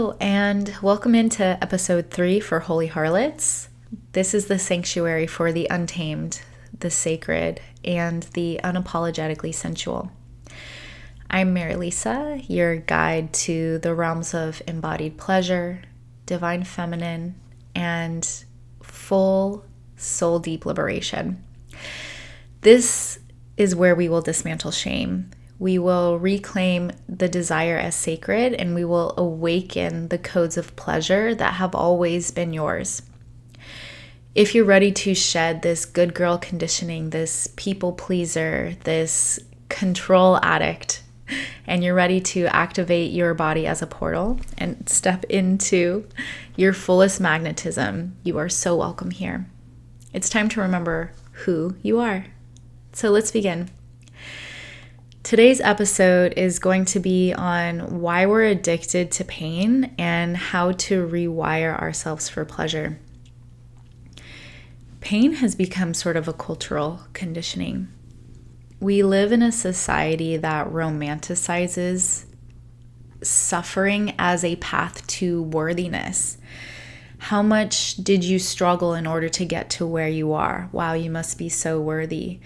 Hello, and welcome into episode 3 for Holy Harlots. This is the sanctuary for the untamed, the sacred, and the unapologetically sensual. I'm Mary Lisa, your guide to the realms of embodied pleasure, divine feminine, and full soul deep liberation. This is where we will dismantle shame. We will reclaim the desire as sacred, and we will awaken the codes of pleasure that have always been yours. If you're ready to shed this good girl conditioning, this people pleaser, this control addict, and you're ready to activate your body as a portal and step into your fullest magnetism, you are so welcome here. It's time to remember who you are. So let's begin. Today's episode is going to be on why we're addicted to pain and how to rewire ourselves for pleasure. Pain has become sort of a cultural conditioning. We live in a society that romanticizes suffering as a path to worthiness. How much did you struggle in order to get to where you are? Wow, you must be so worthy.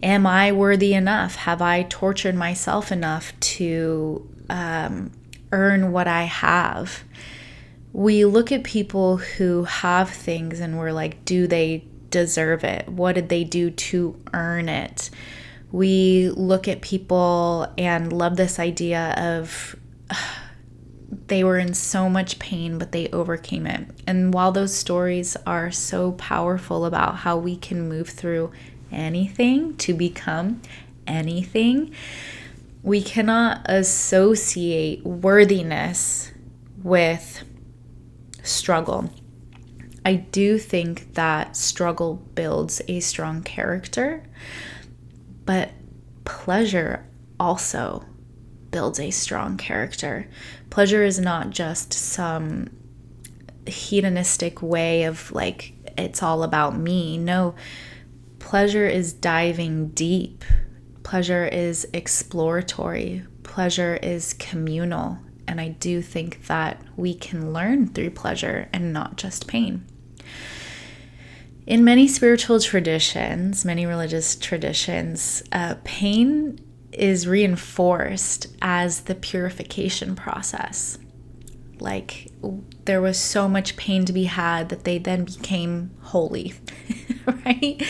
Am I worthy enough? Have I tortured myself enough to earn what I have? We look at people who have things and we're like, do they deserve it? What did they do to earn it? We look at people and love this idea of they were in so much pain, but they overcame it. And while those stories are so powerful about how we can move through anything to become anything, we cannot associate worthiness with struggle. I do think that struggle builds a strong character, but pleasure also builds a strong character. Pleasure is not just some hedonistic way of like, it's all about me. No, pleasure is diving deep. Pleasure is exploratory. Pleasure is communal. And I do think that we can learn through pleasure and not just pain. In many spiritual traditions, many religious traditions, pain is reinforced as the purification process. Like there was so much pain to be had that they then became holy, right?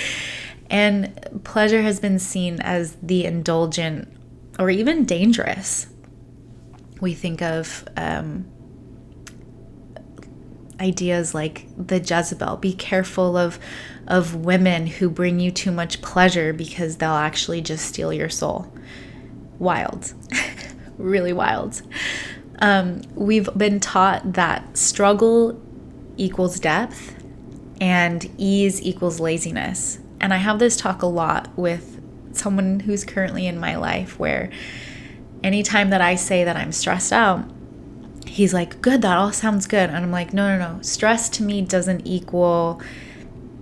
And pleasure has been seen as the indulgent or even dangerous. We think of ideas like the Jezebel. Be careful of women who bring you too much pleasure because they'll actually just steal your soul. Wild, really wild. We've been taught that struggle equals depth and ease equals laziness. And I have this talk a lot with someone who's currently in my life where anytime that I say that I'm stressed out, he's like, good, that all sounds good. And I'm like, no. Stress to me doesn't equal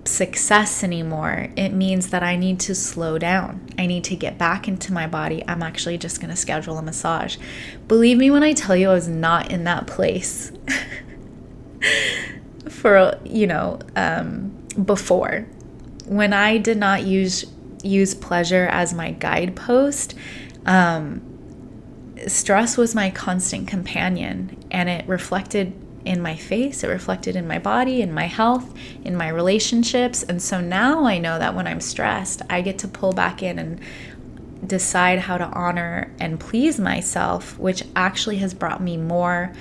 success anymore. It means that I need to slow down. I need to get back into my body. I'm actually just going to schedule a massage. Believe me when I tell you I was not in that place for, before. When I did not use pleasure as my guidepost, stress was my constant companion, and it reflected in my face, it reflected in my body, in my health, in my relationships. And so now I know that when I'm stressed, I get to pull back in and decide how to honor and please myself, which actually has brought me more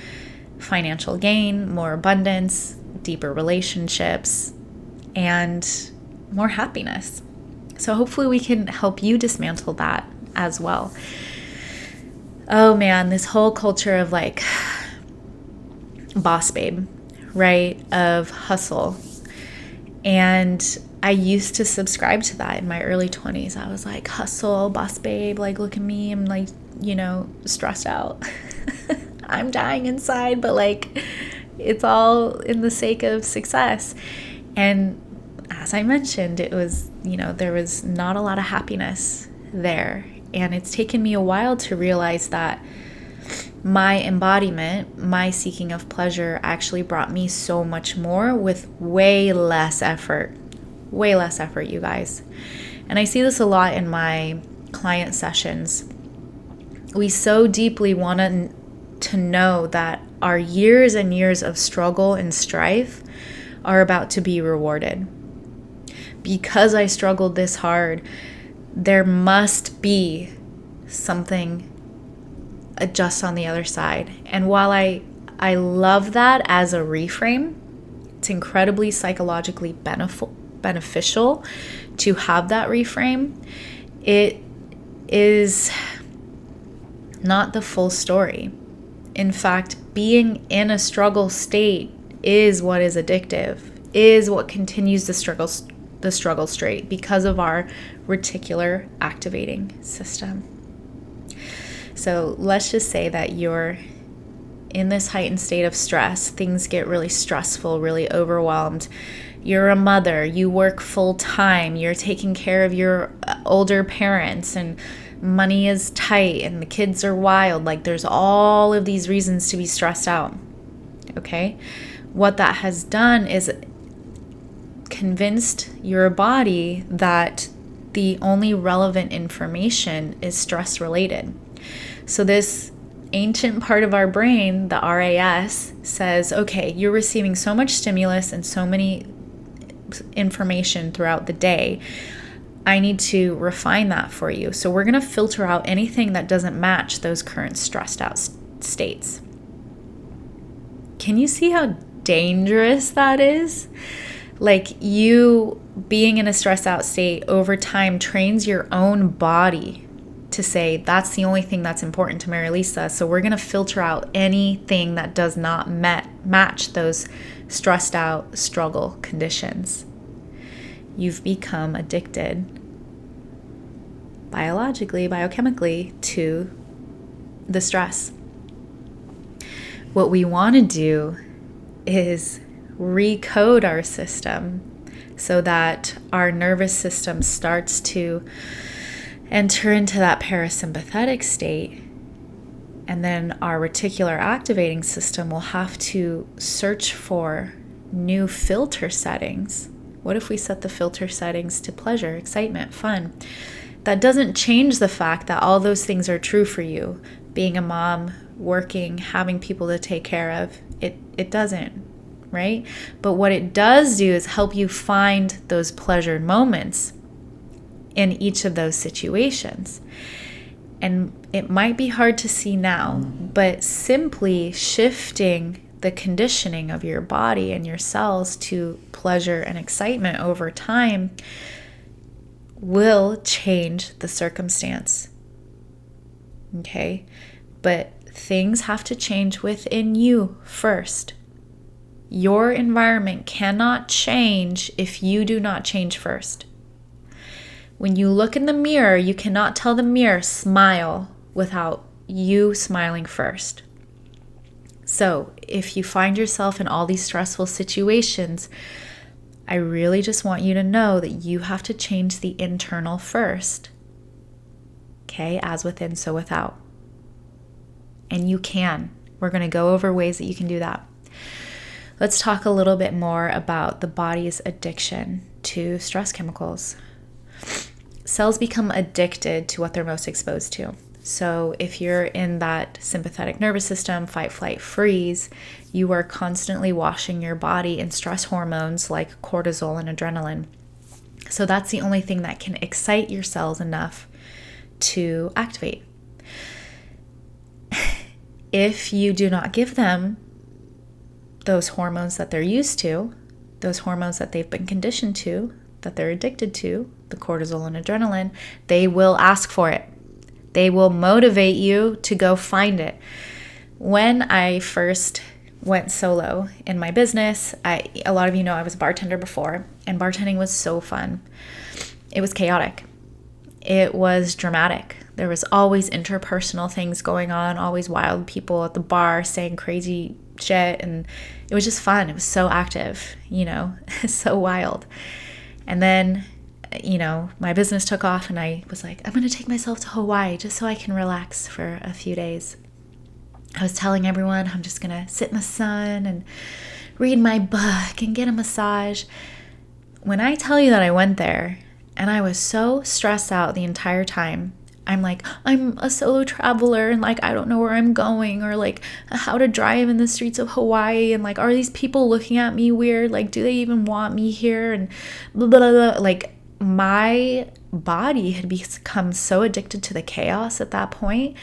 financial gain, more abundance, deeper relationships, and more happiness. So hopefully we can help you dismantle that as well. Oh man, this whole culture of like boss babe, right? Of hustle. And I used to subscribe to that in my early 20s. I was like, hustle, boss babe, like look at me, I'm like, stressed out. I'm dying inside, but like it's all in the sake of success. And as I mentioned, it was, there was not a lot of happiness there. And it's taken me a while to realize that my embodiment, my seeking of pleasure actually brought me so much more with way less effort. Way less effort, you guys. And I see this a lot in my client sessions. We so deeply want to know that our years and years of struggle and strife are about to be rewarded. Because I struggled this hard, there must be something just on the other side. And while I love that as a reframe, it's incredibly psychologically beneficial to have that reframe. It is not the full story. In fact, being in a struggle state is what is addictive, is what continues the struggle state because of our reticular activating system. So let's just say that you're in this heightened state of stress. Things get really stressful, really overwhelmed. You're a mother, you work full time, you're taking care of your older parents, and money is tight, and the kids are wild. Like, there's all of these reasons to be stressed out. Okay? What that has done is convinced your body that the only relevant information is stress related. So this ancient part of our brain, the RAS, says, okay, you're receiving so much stimulus and so many information throughout the day. I need to refine that for you. So we're going to filter out anything that doesn't match those current stressed out states. Can you see how dangerous that is? Like, you being in a stressed out state over time trains your own body to say, that's the only thing that's important to Mary Lisa. So we're going to filter out anything that does not match those stressed out struggle conditions. You've become addicted biologically, biochemically to the stress. What we want to do is recode our system so that our nervous system starts to enter into that parasympathetic state, and then our reticular activating system will have to search for new filter settings. What if we set the filter settings to pleasure, excitement, fun? That doesn't change the fact that all those things are true for you. Being a mom, working, having people to take care of, it doesn't, right? But what it does do is help you find those pleasure moments in each of those situations. And it might be hard to see now, but simply shifting the conditioning of your body and your cells to pleasure and excitement over time will change the circumstance. Okay? But things have to change within you first. Your environment cannot change if you do not change first. When you look in the mirror, you cannot tell the mirror, smile, without you smiling first. So if you find yourself in all these stressful situations, I really just want you to know that you have to change the internal first. Okay, as within, so without. And you can. We're going to go over ways that you can do that. Let's talk a little bit more about the body's addiction to stress chemicals. Cells become addicted to what they're most exposed to. So if you're in that sympathetic nervous system, fight, flight, freeze, you are constantly washing your body in stress hormones like cortisol and adrenaline. So that's the only thing that can excite your cells enough to activate. If you do not give them those hormones that they're used to, those hormones that they've been conditioned to, that they're addicted to, the cortisol and adrenaline, they will ask for it. They will motivate you to go find it. When I first went solo in my business, a lot of you know I was a bartender before, and bartending was so fun. It was chaotic. It was dramatic. There was always interpersonal things going on, always wild people at the bar saying crazy shit, and it was just fun. It was so active, so wild. And then, my business took off, and I was like, I'm going to take myself to Hawaii just so I can relax for a few days. I was telling everyone I'm just going to sit in the sun and read my book and get a massage. When I tell you that I went there and I was so stressed out the entire time, I'm like, I'm a solo traveler and like, I don't know where I'm going, or like how to drive in the streets of Hawaii. And like, are these people looking at me weird? Like, do they even want me here? And blah, blah, blah. Like, my body had become so addicted to the chaos at that point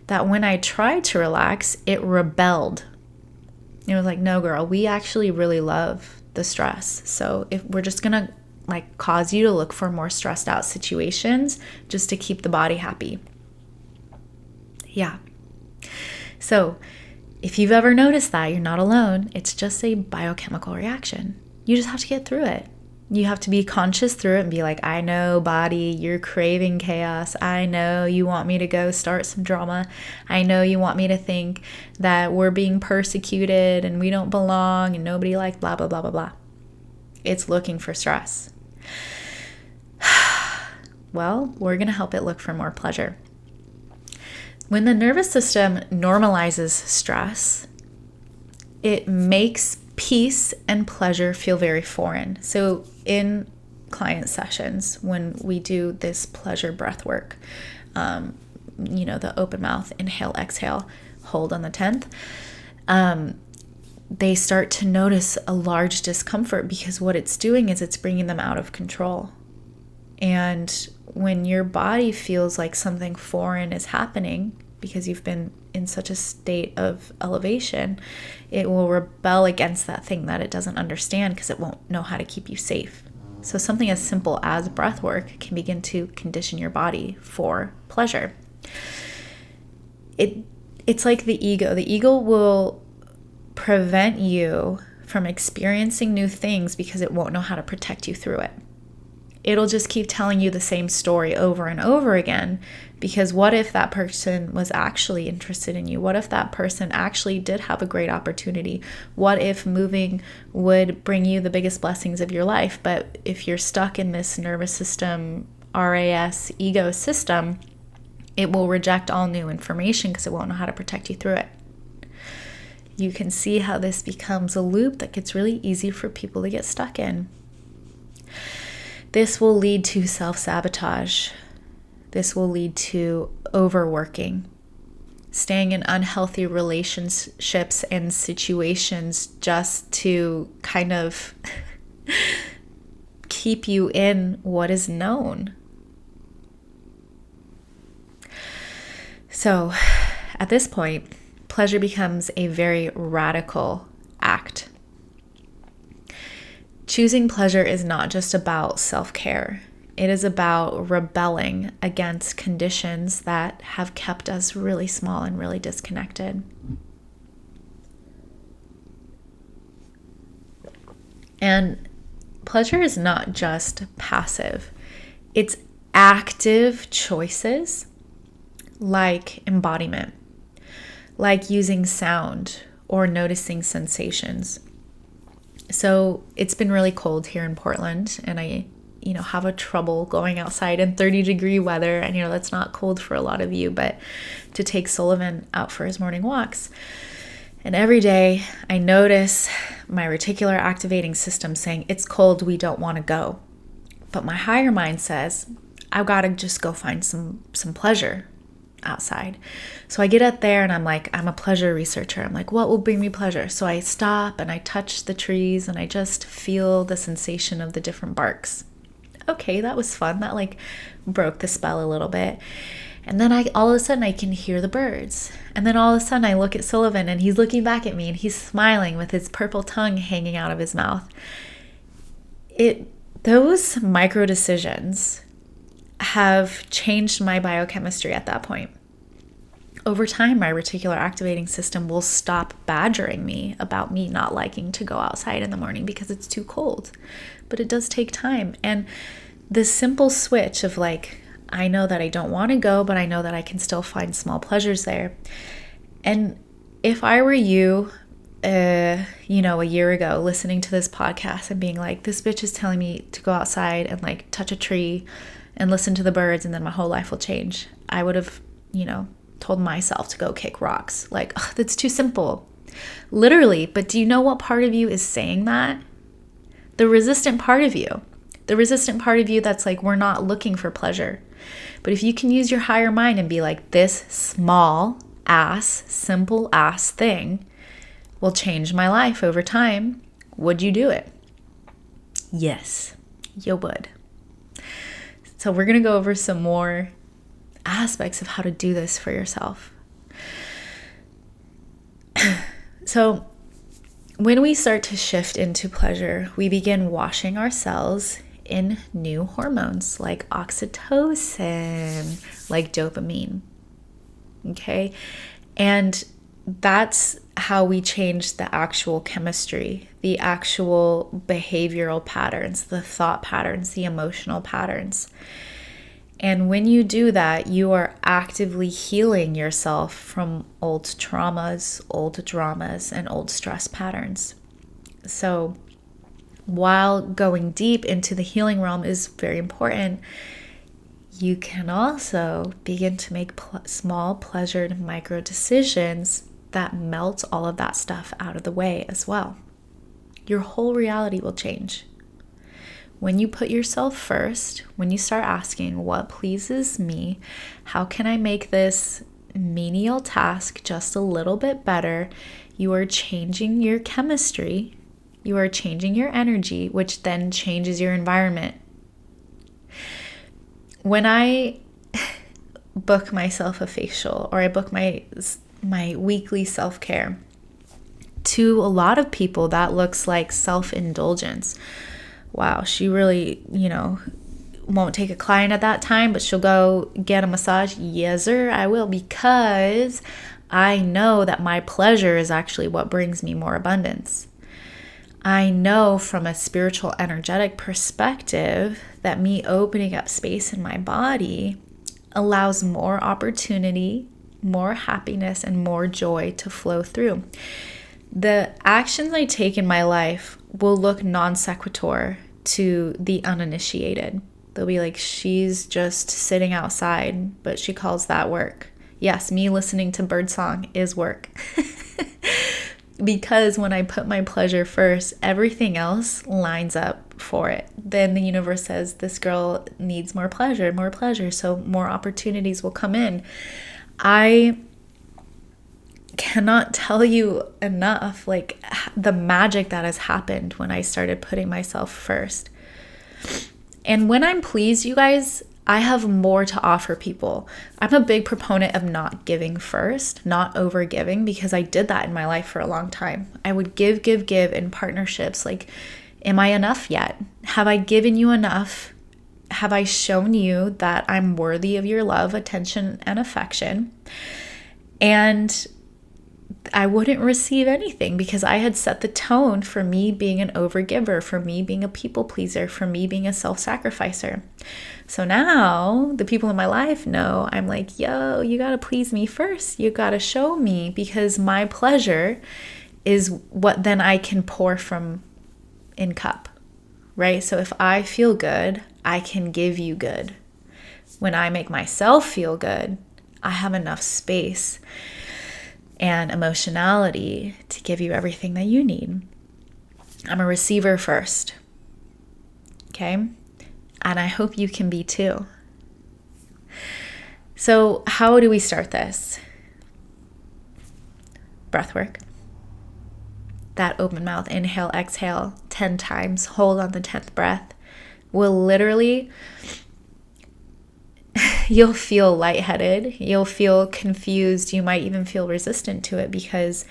that when I tried to relax, it rebelled. It was like, no, girl, we actually really love the stress. So if we're just gonna like cause you to look for more stressed out situations just to keep the body happy. Yeah. So if you've ever noticed that, you're not alone. It's just a biochemical reaction. You just have to get through it. You have to be conscious through it and be like, I know, body, you're craving chaos. I know you want me to go start some drama. I know you want me to think that we're being persecuted and we don't belong and nobody likes blah, blah, blah, blah, blah. It's looking for stress. Well, we're going to help it look for more pleasure. When the nervous system normalizes stress, it makes peace and pleasure feel very foreign. So in client sessions, when we do this pleasure breath work, the open mouth, inhale, exhale, hold on the 10th, they start to notice a large discomfort because what it's doing is it's bringing them out of control. And when your body feels like something foreign is happening because you've been in such a state of elevation, it will rebel against that thing that it doesn't understand because it won't know how to keep you safe. So something as simple as breath work can begin to condition your body for pleasure. It's like the ego. The ego will prevent you from experiencing new things because it won't know how to protect you through it. It'll just keep telling you the same story over and over again, because what if that person was actually interested in you? What if that person actually did have a great opportunity? What if moving would bring you the biggest blessings of your life? But if you're stuck in this nervous system, RAS, ego system, it will reject all new information because it won't know how to protect you through it. You can see how this becomes a loop that gets really easy for people to get stuck in. This will lead to self-sabotage. This will lead to overworking, staying in unhealthy relationships and situations just to kind of keep you in what is known. So at this point, pleasure becomes a very radical act. Choosing pleasure is not just about self-care. It is about rebelling against conditions that have kept us really small and really disconnected. And pleasure is not just passive. It's active choices like embodiment, like using sound or noticing sensations. So it's been really cold here in Portland, and I have a trouble going outside in 30-degree weather. And that's not cold for a lot of you, but to take Sullivan out for his morning walks. And every day I notice my reticular activating system saying, it's cold, we don't want to go. But my higher mind says, I've got to just go find some pleasure outside. So I get up there and I'm like, I'm a pleasure researcher. I'm like, what will bring me pleasure? So I stop and I touch the trees and I just feel the sensation of the different barks. Okay, that was fun. That like broke the spell a little bit. And then all of a sudden I can hear the birds. And then all of a sudden I look at Sullivan and he's looking back at me and he's smiling with his purple tongue hanging out of his mouth. Those micro decisions have changed my biochemistry at that point. Over time, my reticular activating system will stop badgering me about me not liking to go outside in the morning because it's too cold. But it does take time. And the simple switch of like, I know that I don't want to go, but I know that I can still find small pleasures there. And if I were you, a year ago, listening to this podcast and being like, this bitch is telling me to go outside and like touch a tree and listen to the birds and then my whole life will change, I would have, told myself to go kick rocks. Like, oh, that's too simple. Literally, but do you know what part of you is saying that? The resistant part of you. The resistant part of you that's like, we're not looking for pleasure. But if you can use your higher mind and be like, this small ass, simple ass thing will change my life over time, would you do it? Yes, you would. So we're going to go over some more aspects of how to do this for yourself. So when we start to shift into pleasure, we begin washing our cells in new hormones like oxytocin, like dopamine. Okay? And that's how we change the actual chemistry, the actual behavioral patterns, the thought patterns, the emotional patterns. And when you do that, you are actively healing yourself from old traumas, old dramas, and old stress patterns. So while going deep into the healing realm is very important, you can also begin to make small pleasured micro decisions that melt all of that stuff out of the way as well. Your whole reality will change. When you put yourself first, when you start asking what pleases me, how can I make this menial task just a little bit better, you are changing your chemistry, you are changing your energy, which then changes your environment. When I book myself a facial or I book my weekly self-care, to a lot of people that looks like self-indulgence. Wow, she really, won't take a client at that time, but she'll go get a massage. Yes, sir, I will, because I know that my pleasure is actually what brings me more abundance. I know from a spiritual, energetic perspective that me opening up space in my body allows more opportunity, more happiness, and more joy to flow through. The actions I take in my life will look non sequitur to the uninitiated. They'll be like, she's just sitting outside, but she calls that work. Yes, me listening to birdsong is work. Because when I put my pleasure first, everything else lines up for it. Then the universe says, this girl needs more pleasure, so more opportunities will come in. I cannot tell you enough, like, the magic that has happened when I started putting myself first. And when I'm pleased, you guys, I have more to offer people. I'm a big proponent of not giving first, not over giving, because I did that in my life for a long time. I would give in partnerships. Like, am I enough yet? Have I given you enough? Have I shown you that I'm worthy of your love, attention, and affection? And I wouldn't receive anything because I had set the tone for me being an overgiver, for me being a people pleaser, for me being a self-sacrificer. So now the people in my life know I'm like, yo, you got to please me first. You got to show me, because my pleasure is what then I can pour from in cup, right? So if I feel good, I can give you good. When I make myself feel good, I have enough space and emotionality to give you everything that you need. I'm a receiver first. Okay? And I hope you can be too. So how do we start this? Breath work. That open mouth, inhale, exhale 10 times, hold on the 10th breath, will literally, you'll feel lightheaded, you'll feel confused, you might even feel resistant to it, because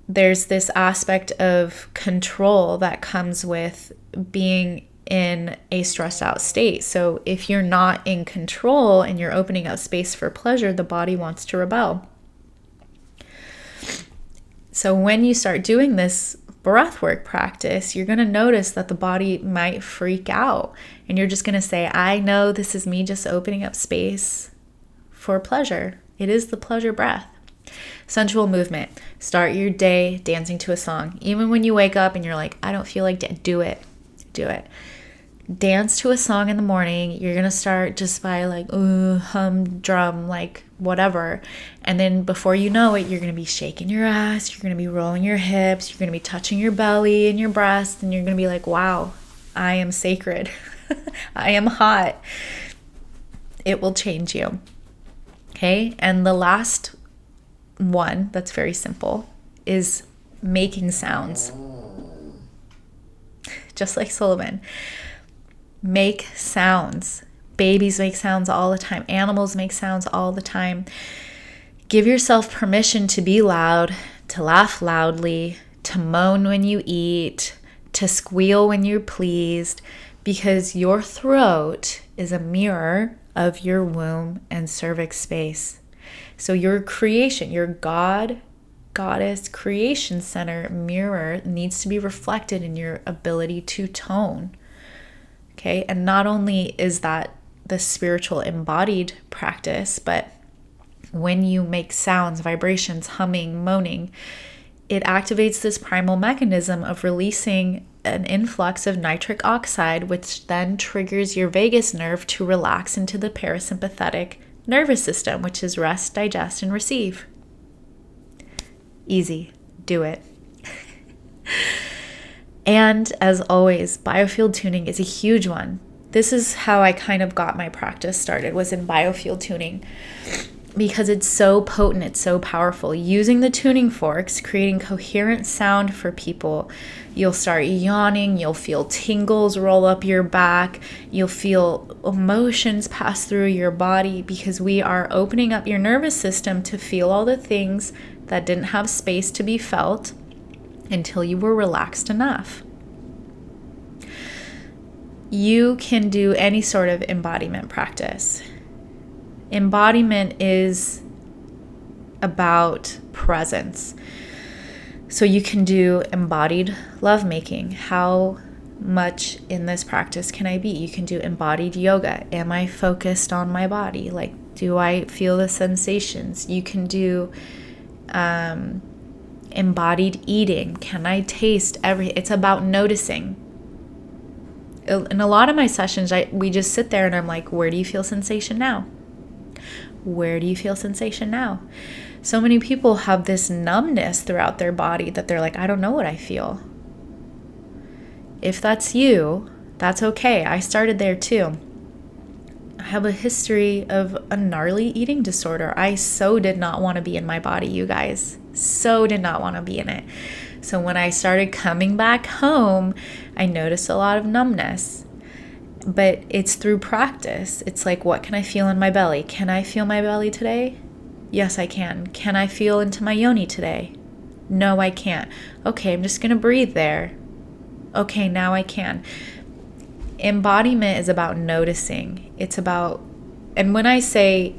there's this aspect of control that comes with being in a stressed out state. So if you're not in control and you're opening up space for pleasure, the body wants to rebel. So when you start doing this breathwork practice, you're going to notice that the body might freak out, and you're just going to say, I know this is me just opening up space for pleasure. It is the pleasure breath. Sensual movement. Start your day dancing to a song. Even when you wake up and you're like, I don't feel like do it. Dance to a song in the morning. You're going to start just by like, hum, drum, like whatever. And then before you know it, you're going to be shaking your ass. You're going to be rolling your hips. You're going to be touching your belly and your breast. And you're going to be like, wow, I am sacred. I am hot. It will change you. Okay. And the last one that's very simple is making sounds. Just like Sullivan. Make sounds. Babies make sounds all the time. Animals make sounds all the time. Give yourself permission to be loud, to laugh loudly, to moan when you eat, to squeal when you're pleased, because your throat is a mirror of your womb and cervix space. So your creation, your goddess creation center mirror needs to be reflected in your ability to tone. Okay, and not only is that the spiritual embodied practice, but when you make sounds, vibrations, humming, moaning, it activates this primal mechanism of releasing an influx of nitric oxide, which then triggers your vagus nerve to relax into the parasympathetic nervous system, which is rest, digest, and receive. Easy. Do it. And as always, biofield tuning is a huge one. This is how I kind of got my practice started, was in biofield tuning, because it's so potent, it's so powerful. Using the tuning forks, creating coherent sound for people. You'll start yawning, you'll feel tingles roll up your back, you'll feel emotions pass through your body, because we are opening up your nervous system to feel all the things that didn't have space to be felt until you were relaxed enough. You can do any sort of embodiment practice. Embodiment is about presence. So you can do embodied lovemaking. How much in this practice can I be? You can do embodied yoga. Am I focused on my body? Like, do I feel the sensations? You can do embodied eating. Can I taste everything? It's about noticing. In a lot of my sessions, we just sit there and I'm like, where do you feel sensation now? Where do you feel sensation now? So many people have this numbness throughout their body that they're like, I don't know what I feel. If that's you, that's okay. I started there too. I have a history of a gnarly eating disorder. I so did not want to be in my body, you guys. So did not want to be in it. So when I started coming back home, I noticed a lot of numbness. But it's through practice. It's like, what can I feel in my belly? Can I feel my belly today? Yes, I can. Can I feel into my yoni today? No, I can't. Okay, I'm just going to breathe there. Okay, now I can. Embodiment is about noticing. It's about, and when I say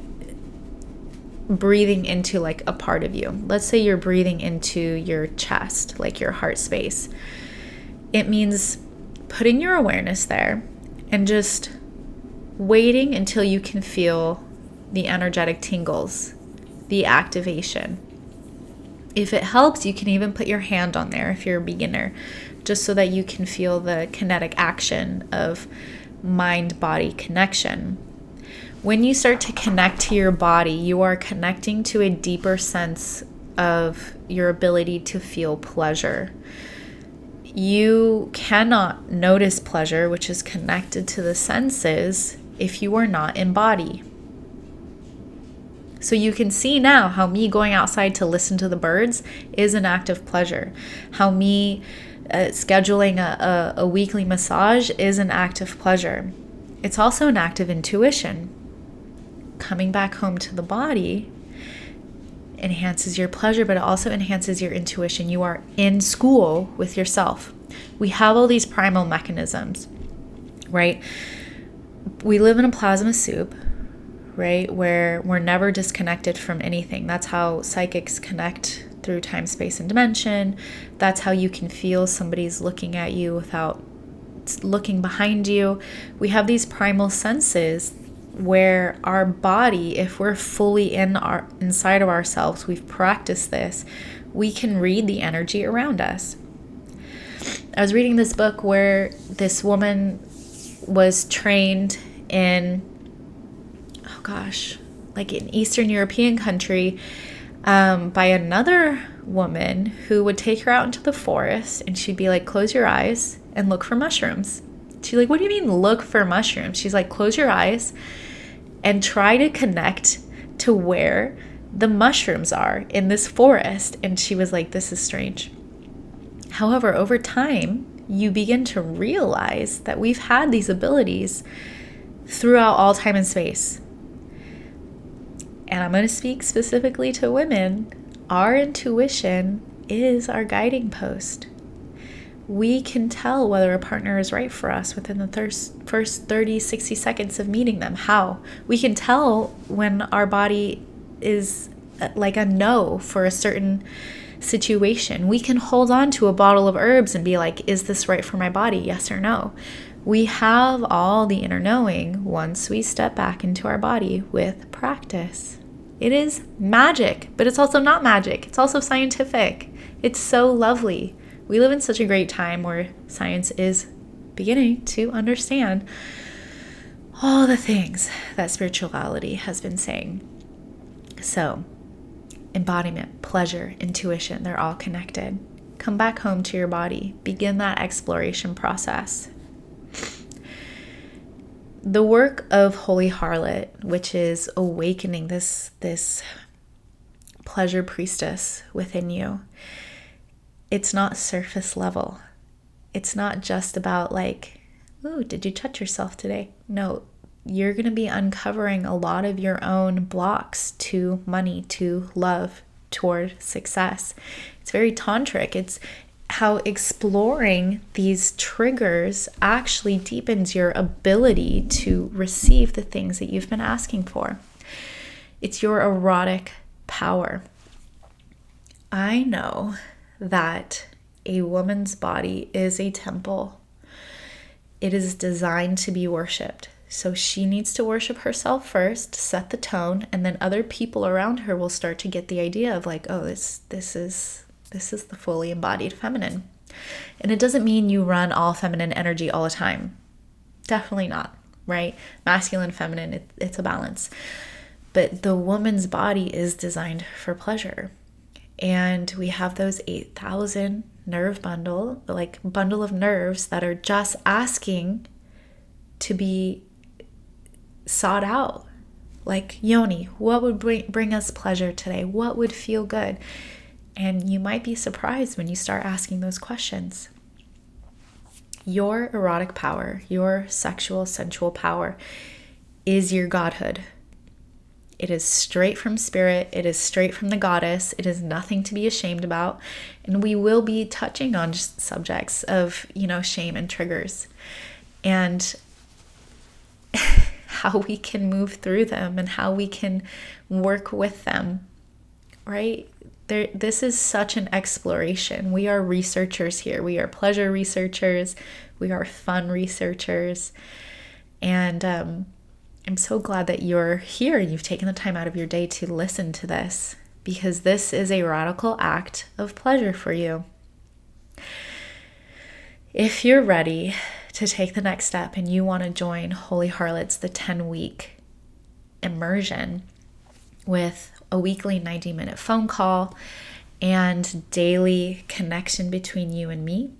breathing into like a part of you, let's say you're breathing into your chest, like your heart space, it means putting your awareness there and just waiting until you can feel the energetic tingles, the activation. If it helps, you can even put your hand on there if you're a beginner, just so that you can feel the kinetic action of mind-body connection. When you start to connect to your body, you are connecting to a deeper sense of your ability to feel pleasure. You cannot notice pleasure, which is connected to the senses, if you are not in body. So you can see now how me going outside to listen to the birds is an act of pleasure. How me scheduling a weekly massage is an act of pleasure. It's also an act of intuition. Coming back home to the body enhances your pleasure, but it also enhances your intuition. You are in school with yourself. We have all these primal mechanisms, right? We live in a plasma soup, right? Where we're never disconnected from anything. That's how psychics connect through time, space, and dimension. That's how you can feel somebody's looking at you without looking behind you. We have these primal senses where our body, if we're fully inside of ourselves, we've practiced this, we can read the energy around us. I was reading this book where this woman was trained in, oh gosh, like an Eastern European country, by another woman who would take her out into the forest, and she'd be like, close your eyes and look for mushrooms. She's like, what do you mean look for mushrooms? She's like, close your eyes and try to connect to where the mushrooms are in this forest. And she was like, this is strange. However, over time, you begin to realize that we've had these abilities throughout all time and space. And I'm going to speak specifically to women. Our intuition is our guiding post. We can tell whether a partner is right for us within the first 30, 60 seconds of meeting them. How? We can tell when our body is like a no for a certain situation. We can hold on to a bottle of herbs and be like, is this right for my body? Yes or no. We have all the inner knowing once we step back into our body with practice. It is magic, but it's also not magic. It's also scientific. It's so lovely. We live in such a great time where science is beginning to understand all the things that spirituality has been saying. So, embodiment, pleasure, intuition, they're all connected. Come back home to your body. Begin that exploration process. The work of Holy Harlot, which is awakening this pleasure priestess within you, it's not surface level. It's not just about like, ooh, did you touch yourself today? No, you're going to be uncovering a lot of your own blocks to money, to love, toward success. It's very tantric. It's how exploring these triggers actually deepens your ability to receive the things that you've been asking for. It's your erotic power. I know that a woman's body is a temple. It is designed to be worshipped. So she needs to worship herself first, set the tone, and then other people around her will start to get the idea of like, oh, this is the fully embodied feminine. And it doesn't mean you run all feminine energy all the time. Definitely not, right? Masculine, feminine, it's a balance. But the woman's body is designed for pleasure. And we have those 8,000 nerve bundle of nerves that are just asking to be sought out. Like, Yoni, what would bring us pleasure today? What would feel good? And you might be surprised when you start asking those questions. Your erotic power, your sexual, sensual power is your godhood. It is straight from spirit. It is straight from the goddess. It is nothing to be ashamed about. And we will be touching on subjects of, shame and triggers and how we can move through them and how we can work with them, right? This is such an exploration. We are researchers here. We are pleasure researchers. We are fun researchers. And I'm so glad that you're here and you've taken the time out of your day to listen to this, because this is a radical act of pleasure for you. If you're ready to take the next step and you want to join Holy Harlot's the 10-week immersion with a weekly 90-minute phone call and daily connection between you and me,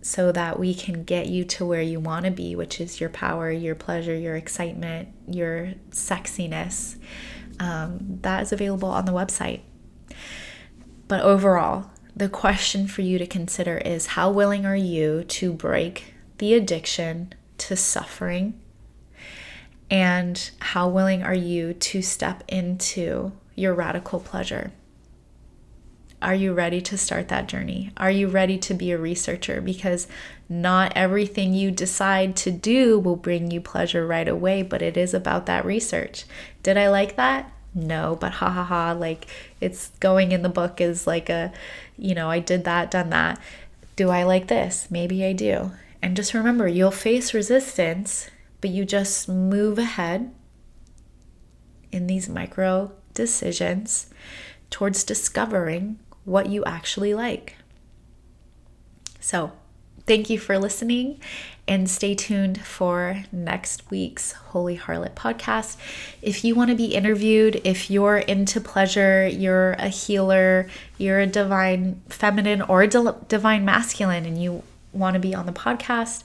so that we can get you to where you want to be, which is your power, your pleasure, your excitement, your sexiness. That is available on the website. But overall, the question for you to consider is, how willing are you to break the addiction to suffering? And how willing are you to step into your radical pleasure? Are you ready to start that journey? Are you ready to be a researcher? Because not everything you decide to do will bring you pleasure right away, but it is about that research. Did I like that? No, but like it's going in the book is like I did that, done that. Do I like this? Maybe I do. And just remember, you'll face resistance, but you just move ahead in these micro decisions towards discovering what you actually like. So Thank you for listening, and stay tuned for next week's Holy Harlot podcast. If you want to be interviewed, if you're into pleasure, you're a healer, you're a divine feminine or a divine masculine, and you want to be on the podcast,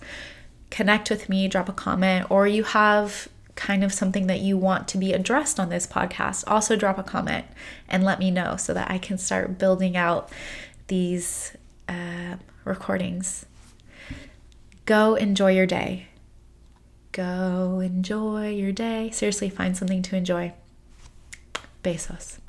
connect with me, drop a comment, or you have kind of something that you want to be addressed on this podcast, also drop a comment and let me know so that I can start building out these recordings. Go enjoy your day. Go enjoy your day. Seriously, find something to enjoy. Besos.